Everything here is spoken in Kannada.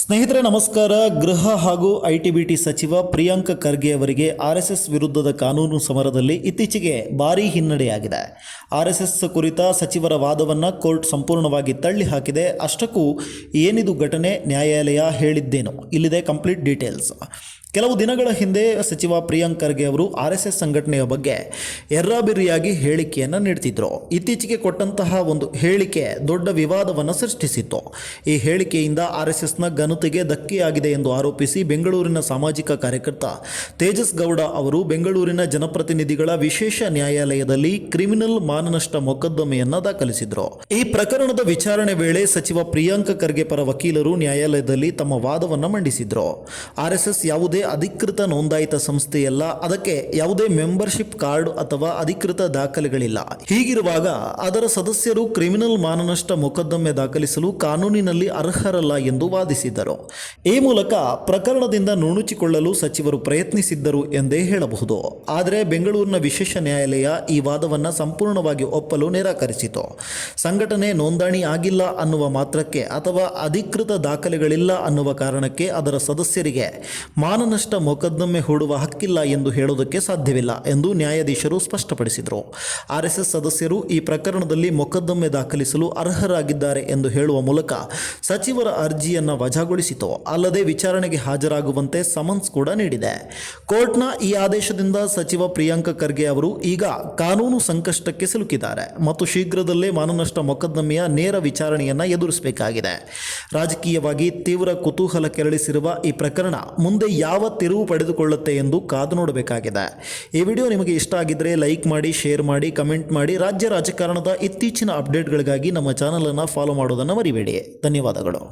ಸ್ನೇಹಿತರೆ ನಮಸ್ಕಾರ. ಗೃಹ ಹಾಗೂ ಐಟಿಬಿಟಿ ಸಚಿವ ಪ್ರಿಯಾಂಕ್ ಖರ್ಗೆ ಅವರಿಗೆ ಆರ್ಎಸ್ಎಸ್ ವಿರುದ್ಧದ ಕಾನೂನು ಸಮರದಲ್ಲಿ ಇತ್ತೀಚೆಗೆ ಭಾರೀ ಹಿನ್ನಡೆಯಾಗಿದೆ. ಆರ್ಎಸ್ಎಸ್ ಕುರಿತ ಸಚಿವರ ವಾದವನ್ನು ಕೋರ್ಟ್ ಸಂಪೂರ್ಣವಾಗಿ ತಳ್ಳಿ ಹಾಕಿದೆ. ಅಷ್ಟಕ್ಕೂ ಏನಿದು ಘಟನೆ, ನ್ಯಾಯಾಲಯ ಹೇಳಿದ್ದೇನು? ಇಲ್ಲಿದೆ ಕಂಪ್ಲೀಟ್ ಡೀಟೇಲ್ಸ್. ಕೆಲವು ದಿನಗಳ ಹಿಂದೆ ಸಚಿವ ಪ್ರಿಯಾಂಕ್ ಖರ್ಗೆ ಅವರು ಆರ್ಎಸ್ಎಸ್ ಸಂಘಟನೆಯ ಬಗ್ಗೆ ಎರ್ರಾಬಿರ್ರಿಯಾಗಿ ಹೇಳಿಕೆಯನ್ನು ನೀಡ್ತಿದ್ರು. ಇತ್ತೀಚೆಗೆ ಕೊಟ್ಟಂತಹ ಒಂದು ಹೇಳಿಕೆ ದೊಡ್ಡ ವಿವಾದವನ್ನು ಸೃಷ್ಟಿಸಿತ್ತು. ಈ ಹೇಳಿಕೆಯಿಂದ ಆರ್ಎಸ್ಎಸ್ನ ಘನತೆಗೆ ಧಕ್ಕೆಯಾಗಿದೆ ಎಂದು ಆರೋಪಿಸಿ ಬೆಂಗಳೂರಿನ ಸಾಮಾಜಿಕ ಕಾರ್ಯಕರ್ತ ತೇಜಸ್ ಗೌಡ ಅವರು ಬೆಂಗಳೂರಿನ ಜನಪ್ರತಿನಿಧಿಗಳ ವಿಶೇಷ ನ್ಯಾಯಾಲಯದಲ್ಲಿ ಕ್ರಿಮಿನಲ್ ಮಾನನಷ್ಟ ಮೊಕದ್ದಮೆಯನ್ನು ದಾಖಲಿಸಿದರು. ಈ ಪ್ರಕರಣದ ವಿಚಾರಣೆ ವೇಳೆ ಸಚಿವ ಪ್ರಿಯಾಂಕ್ ಖರ್ಗೆ ಪರ ವಕೀಲರು ನ್ಯಾಯಾಲಯದಲ್ಲಿ ತಮ್ಮ ವಾದವನ್ನು ಮಂಡಿಸಿದ್ರು. ಆರ್ಎಸ್ಎಸ್ ಯಾವುದೇ ಅಧಿಕೃತ ನೋಂದಾಯಿತ ಸಂಸ್ಥೆಯಲ್ಲ, ಅದಕ್ಕೆ ಯಾವುದೇ ಮೆಂಬರ್ಶಿಪ್ ಕಾರ್ಡ್ ಅಥವಾ ಅಧಿಕೃತ ದಾಖಲೆಗಳಿಲ್ಲ. ಹೀಗಿರುವಾಗ ಅದರ ಸದಸ್ಯರು ಕ್ರಿಮಿನಲ್ ಮಾನನಷ್ಟ ಮೊಕದ್ದಮೆ ದಾಖಲಿಸಲು ಕಾನೂನಿನಲ್ಲಿ ಅರ್ಹರಲ್ಲ ಎಂದು ವಾದಿಸಿದ್ದರು. ಈ ಮೂಲಕ ಪ್ರಕರಣದಿಂದ ನುಣುಚಿಕೊಳ್ಳಲು ಸಚಿವರು ಪ್ರಯತ್ನಿಸಿದ್ದರು ಎಂದೇ ಹೇಳಬಹುದು. ಆದರೆ ಬೆಂಗಳೂರಿನ ವಿಶೇಷ ನ್ಯಾಯಾಲಯ ಈ ವಾದವನ್ನು ಸಂಪೂರ್ಣವಾಗಿ ಒಪ್ಪಲು ನಿರಾಕರಿಸಿತು. ಸಂಘಟನೆ ನೋಂದಣಿ ಆಗಿಲ್ಲ ಅನ್ನುವ ಮಾತ್ರಕ್ಕೆ ಅಥವಾ ಅಧಿಕೃತ ದಾಖಲೆಗಳಿಲ್ಲ ಅನ್ನುವ ಕಾರಣಕ್ಕೆ ಅದರ ಸದಸ್ಯರಿಗೆ ಮಾನನಷ್ಟ ಮೊಕದ್ದಮೆ ಹೂಡುವ ಹಕ್ಕಿಲ್ಲ ಎಂದು ಹೇಳುವುದಕ್ಕೆ ಸಾಧ್ಯವಿಲ್ಲ ಎಂದು ನ್ಯಾಯಾಧೀಶರು ಸ್ಪಷ್ಟಪಡಿಸಿದರು. ಆರ್ಎಸ್ಎಸ್ ಸದಸ್ಯರು ಈ ಪ್ರಕರಣದಲ್ಲಿ ಮೊಕದ್ದಮೆ ದಾಖಲಿಸಲು ಅರ್ಹರಾಗಿದ್ದಾರೆ ಎಂದು ಹೇಳುವ ಮೂಲಕ ಸಚಿವರ ಅರ್ಜಿಯನ್ನು ವಜಾಗೊಳಿಸಿತು. ಅಲ್ಲದೆ ವಿಚಾರಣೆಗೆ ಹಾಜರಾಗುವಂತೆ ಸಮನ್ಸ್ ಕೂಡ ನೀಡಿದೆ. ಕೋರ್ಟ್ನ ಈ ಆದೇಶದಿಂದ ಸಚಿವ ಪ್ರಿಯಾಂಕ್ ಖರ್ಗೆ ಅವರು ಈಗ ಕಾನೂನು ಸಂಕಷ್ಟಕ್ಕೆ ಸಿಲುಕಿದ್ದಾರೆ ಮತ್ತು ಶೀಘ್ರದಲ್ಲೇ ಮಾನನಷ್ಟ ಮೊಕದ್ದಮೆಯ ನೇರ ವಿಚಾರಣೆಯನ್ನು ಎದುರಿಸಬೇಕಾಗಿದೆ. ರಾಜಕೀಯವಾಗಿ ತೀವ್ರ ಕುತೂಹಲ ಕೆರಳಿಸಿರುವ ಈ ಪ್ರಕರಣ ಮುಂದೆ ಯಾವ ತಿರುವು ಪಡೆದುಕೊಳ್ಳುತ್ತೆ ಎಂದು ಕಾದು ನೋಡಬೇಕಾಗಿದೆ. ಈ ವಿಡಿಯೋ ನಿಮಗೆ ಇಷ್ಟ ಆಗಿದ್ದರೆ ಲೈಕ್ ಮಾಡಿ, ಶೇರ್ ಮಾಡಿ, ಕಮೆಂಟ್ ಮಾಡಿ. ರಾಜ್ಯ ರಾಜಕಾರಣದ ಇತ್ತೀಚಿನ ಅಪ್ಡೇಟ್ಗಳಿಗಾಗಿ ನಮ್ಮ ಚಾನಲನ್ನು ಫಾಲೋ ಮಾಡೋದನ್ನು ಮರಿಬೇಡಿ. ಧನ್ಯವಾದಗಳು.